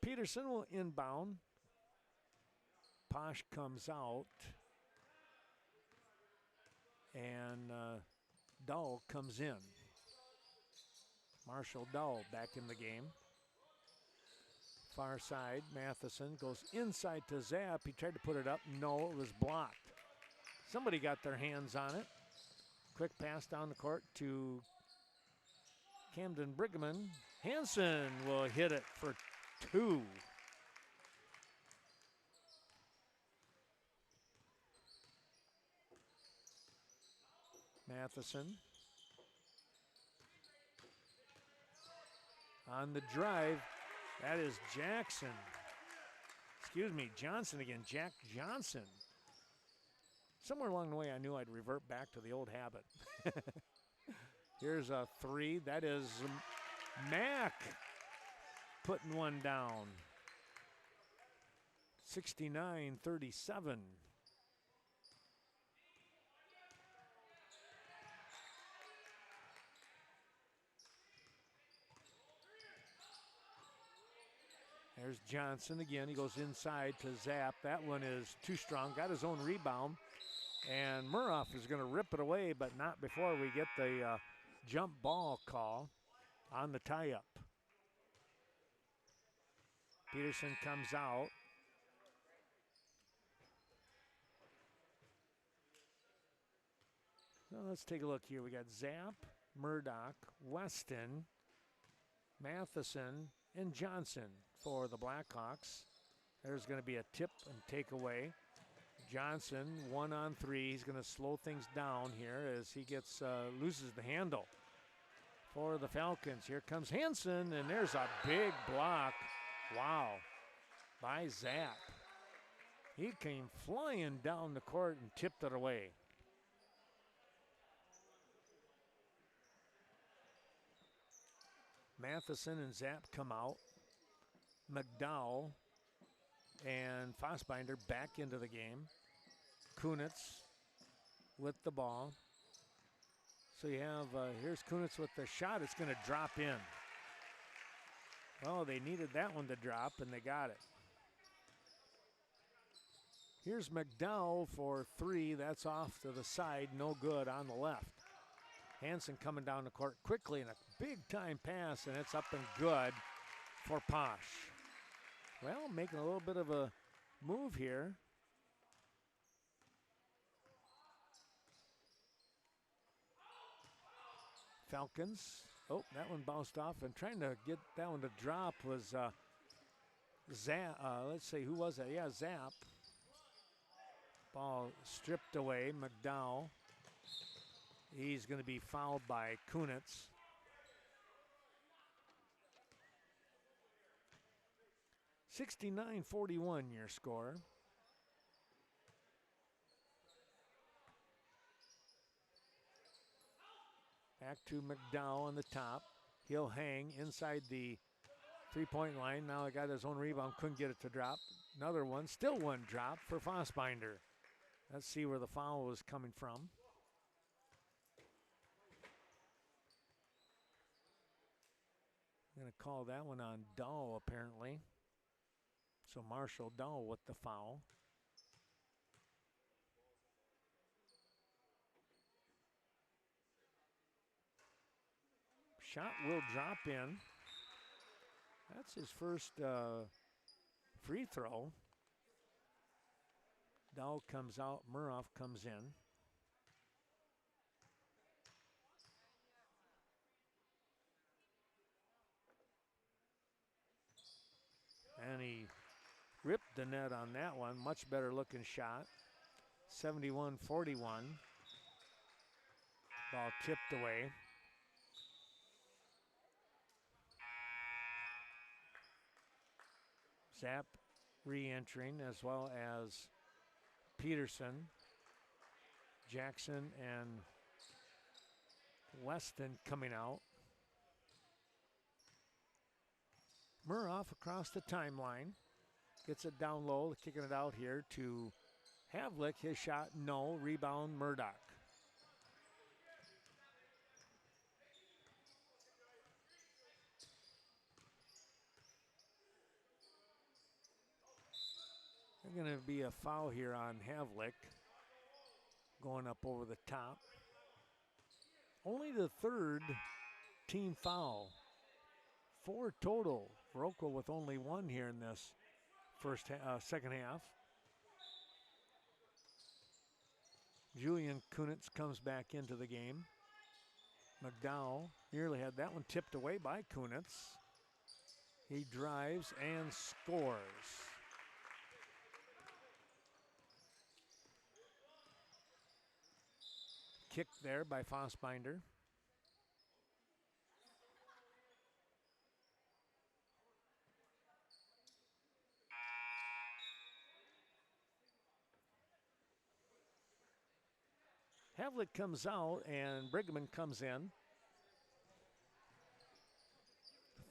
Peterson will inbound. Posh comes out. And Dull comes in. Marshall Dull back in the game. Far side, Matheson goes inside to Zapp. He tried to put it up. No, it was blocked. Somebody got their hands on it. Quick pass down the court to Camden Brigham. Hansen will hit it for two. Matheson on the drive. That is Jackson. Excuse me, Johnson again. Jack Johnson. Somewhere along the way, I knew I'd revert back to the old habit. Here's a three. That is Mack putting one down. 69-37. There's Johnson again. He goes inside to Zapp. That one is too strong. Got his own rebound. And Murhoff is going to rip it away, but not before we get the jump ball call on the tie-up. Peterson comes out. So let's take a look here. We got Zapp, Murdoch, Weston, Matheson, and Johnson for the Blackhawks. There's going to be a tip and takeaway. Johnson, 1-on-3. He's going to slow things down here as he gets loses the handle for the Falcons. Here comes Hansen, and there's a big block. Wow, by Zapp. He came flying down the court and tipped it away. Matheson and Zapp come out. McDowell and Fassbinder back into the game. Kunitz with the ball. So you have, here's Kunitz with the shot. It's going to drop in. Oh, they needed that one to drop, and they got it. Here's McDowell for three. That's off to the side. No good on the left. Hansen coming down the court quickly, and a big-time pass, and it's up and good for Posh. Well, making a little bit of a move here. Falcons. Oh, that one bounced off, and trying to get that one to drop was Zapp. Let's see, who was that? Yeah, Zapp. Ball stripped away. McDowell. He's going to be fouled by Kunitz. (69-41) your score. Back to McDowell on the top. He'll hang inside the three-point line. Now he got his own rebound, couldn't get it to drop. Another one, still one drop for Fassbinder. Let's see where the foul was coming from. I'm going to call that one on Dahl, apparently. So Marshall Dahl with the foul. Shot will drop in. That's his first free throw. Dahl comes out, Murhoff comes in. And he ripped the net on that one. Much better looking shot. 71-41. Ball tipped away. Zapp re-entering, as well as Peterson, Jackson, and Weston coming out. Muroff across the timeline. Gets it down low, kicking it out here to Havlick. His shot, no. Rebound, Murdoch. There's going to be a foul here on Havlick. Going up over the top. Only the third team foul. 4 total. Viroqua with only 1 here in this second half. Julian Kunitz comes back into the game. McDowell nearly had that one tipped away by Kunitz. He drives and scores. Kicked there by Fossbinder. Havlick comes out and Brigman comes in.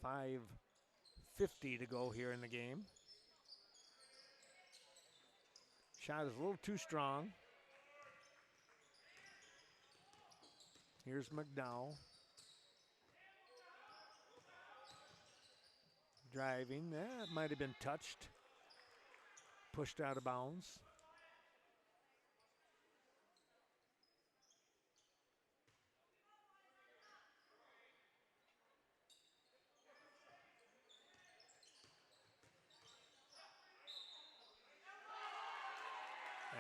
5:50 to go here in the game. Shot is a little too strong. Here's McDowell. Driving, that might have been touched. Pushed out of bounds.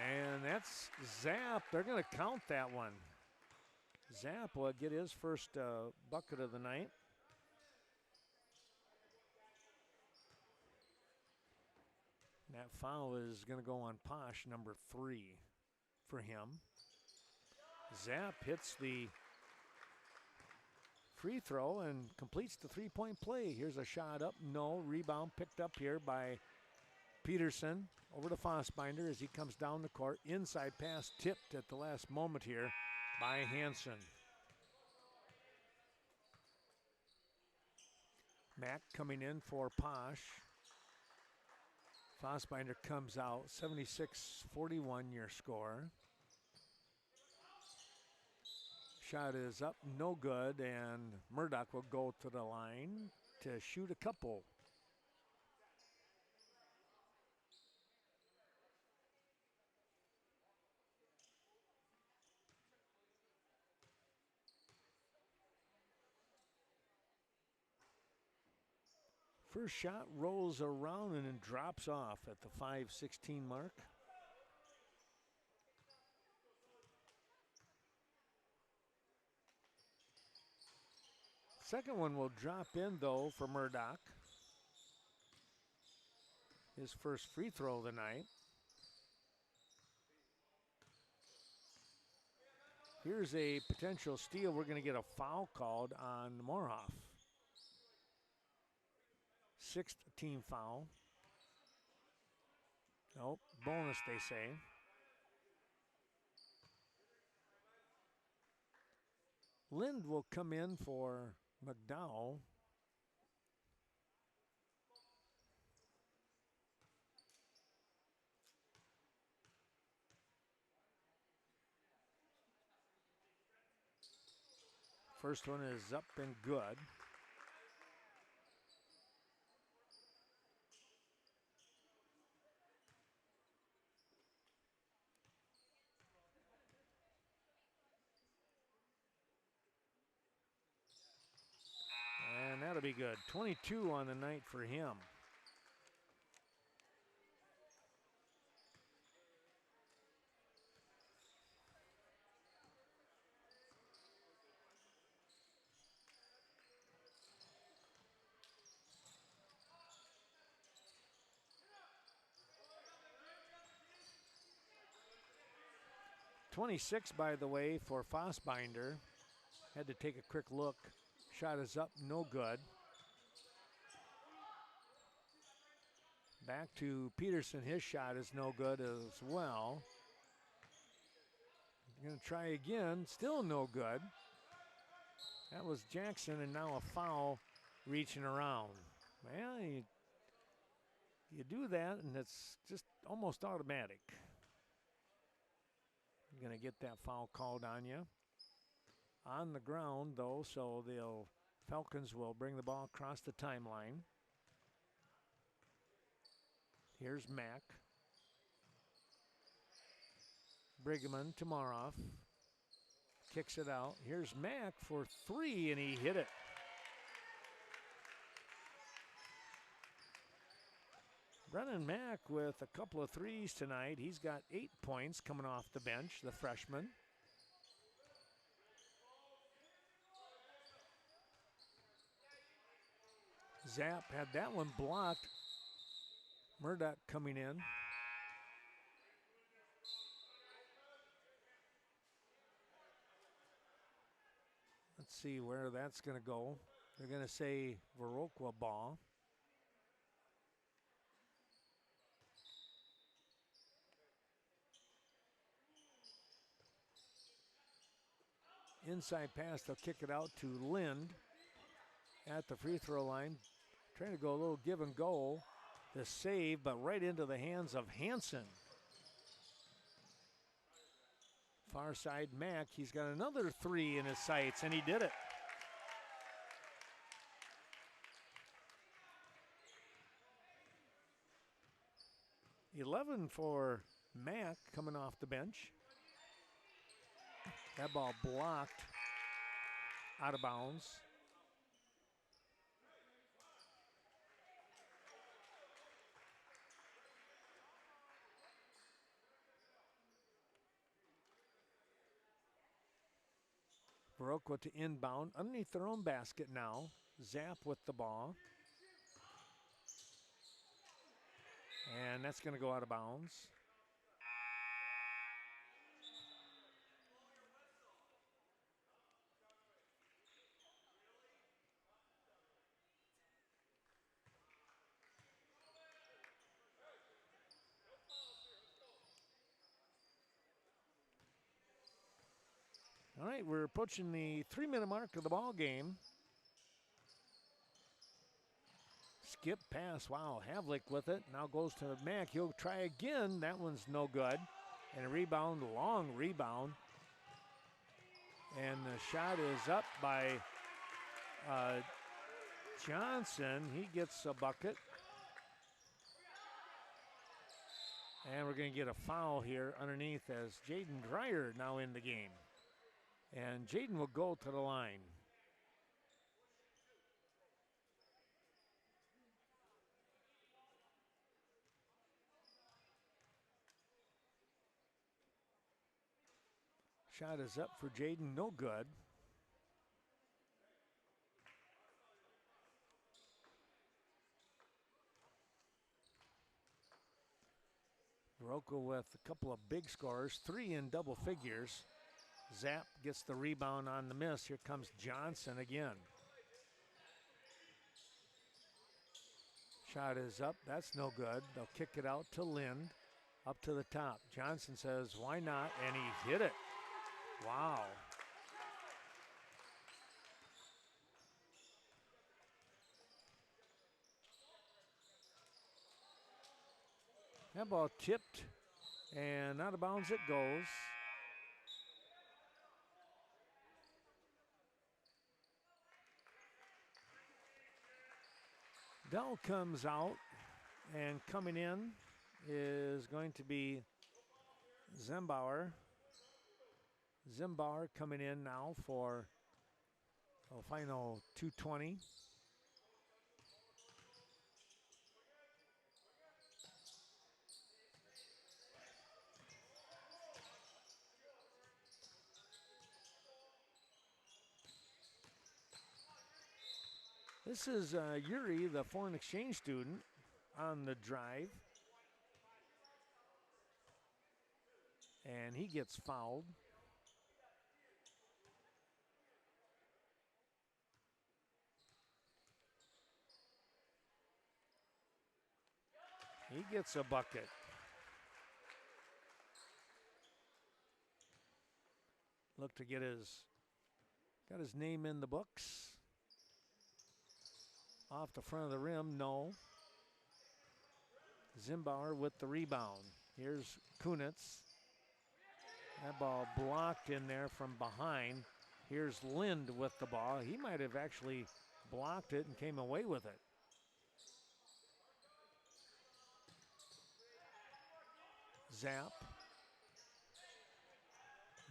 And that's Zapp. They're going to count that one. Zapp will get his first bucket of the night. That foul is going to go on Posh, number 3 for him. Zapp hits the free throw and completes the three-point play. Here's a shot up, no. Rebound picked up here by Peterson. Over to Fossbinder as he comes down the court. Inside pass tipped at the last moment here by Hansen. Mack coming in for Posh. Fossbinder comes out. 76-41 your score. Shot is up, no good, and Murdoch will go to the line to shoot a couple. First shot rolls around and then drops off at the 5:16 mark. Second one will drop in though for Murdoch. His first free throw of the night. Here's a potential steal. We're going to get a foul called on Morhoff. 6th team foul. Nope, bonus they say. Lind will come in for McDowell. First one is up and good. And that'll be good. 22 on the night for him. 26, by the way, for Fossbinder. Had to take a quick look. Shot is up, no good. Back to Peterson. His shot is no good as well. Going to try again. Still no good. That was Jackson, and now a foul reaching around. Well, you do that, and it's just almost automatic. You're going to get that foul called on you. On the ground, though, so the Falcons will bring the ball across the timeline. Here's Mack. Brigham to Maroff. Kicks it out. Here's Mack for 3, and he hit it. Brennan Mack with a couple of threes tonight. He's got 8 points coming off the bench, the freshman. Zapp had that one blocked. Murdoch coming in. Let's see where that's going to go. They're going to say Viroqua ball. Inside pass, they'll kick it out to Lind at the free throw line. Trying to go a little give and go. The save, but right into the hands of Hansen. Far side Mack, he's got another 3 in his sights, and he did it. $11 for Mack coming off the bench. That ball blocked out of bounds. Viroqua to inbound underneath their own basket now. Zapp with the ball. And that's going to go out of bounds. All right, we're approaching the 3-minute mark of the ball game. Skip pass, wow, Havlik with it. Now goes to Mack, he'll try again. That one's no good. And a rebound, long rebound. And the shot is up by Johnson. He gets a bucket. And we're going to get a foul here underneath as Jaden Dreyer now in the game. And Jaden will go to the line. Shot is up for Jaden, no good. Viroqua with a couple of big scores, 3 in double figures. Zapp gets the rebound on the miss. Here comes Johnson again. Shot is up. That's no good. They'll kick it out to Lind. Up to the top. Johnson says, why not? And he hit it. Wow. That ball tipped and out of bounds it goes. Dell comes out, and coming in is going to be Zimbauer. Zimbauer coming in now for a final 2:20. This is Yuri, the foreign exchange student, on the drive. and he gets fouled. He gets a bucket. Look to get got his name in the books. Off the front of the rim, no. Zimbauer with the rebound. Here's Kunitz. That ball blocked in there from behind. Here's Lind with the ball. He might have actually blocked it and came away with it. Zap.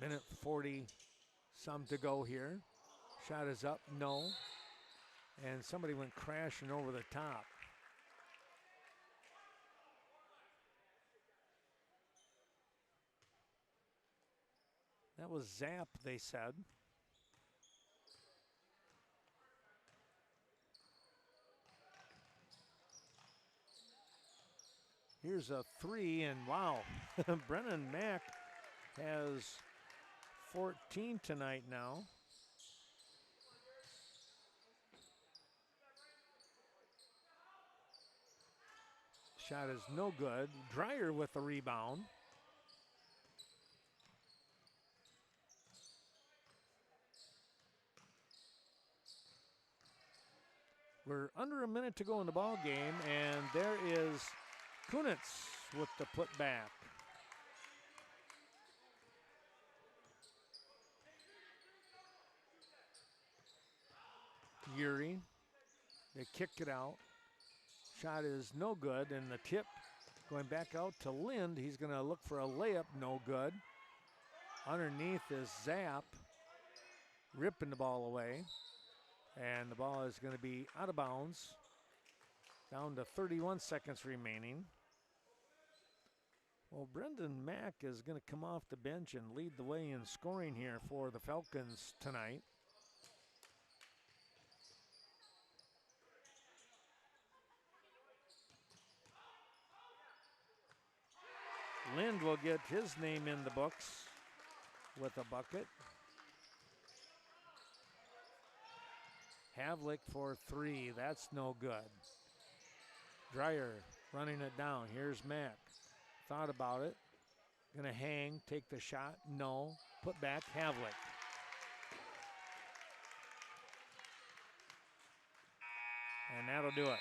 Minute 40 some to go here. Shot is up, no. And somebody went crashing over the top. That was Zap, they said. Here's a three, and wow, Brennan Mack has 14 tonight now. Shot is no good. Dreyer with the rebound. We're under a minute to go in the ball game, and there is Kunitz with the putback. Yuri, they kick it out. Shot is no good, and the tip going back out to Lind. He's going to look for a layup, no good. Underneath is Zap, ripping the ball away. And the ball is going to be out of bounds. Down to 31 seconds remaining. Well, Brendan Mack is going to come off the bench and lead the way in scoring here for the Falcons tonight. Lind will get his name in the books with a bucket. Havlik for three. That's no good. Dreyer running it down. Here's Mack. Thought about it. Gonna hang, take the shot. No. Put back Havlik. And that'll do it.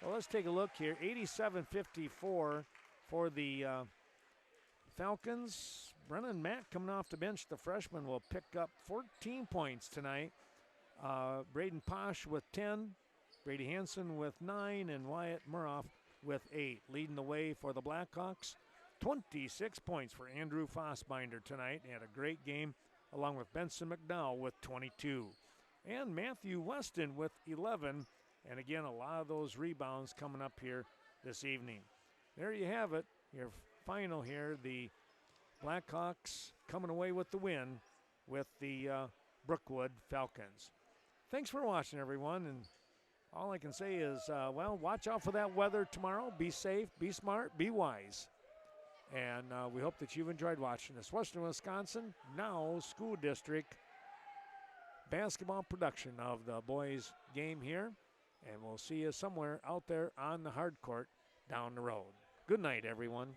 Well, let's take a look here. 87-54 for the Falcons. Brennan Mack coming off the bench. The freshman will pick up 14 points tonight. Braden Posh with 10, Brady Hansen with 9, and Wyatt Muroff with 8. Leading the way for the Blackhawks. 26 points for Andrew Fossbinder tonight. He had a great game, along with Benson McDowell with 22. And Matthew Weston with 11. And again, a lot of those rebounds coming up here this evening. There you have it, your final here. The Blackhawks coming away with the win with the Brookwood Falcons. Thanks for watching, everyone, and all I can say is, well, watch out for that weather tomorrow. Be safe, be smart, be wise. And we hope that you've enjoyed watching this Western Wisconsin Now School District basketball production of the boys' game here. And we'll see you somewhere out there on the hard court down the road. Good night, everyone.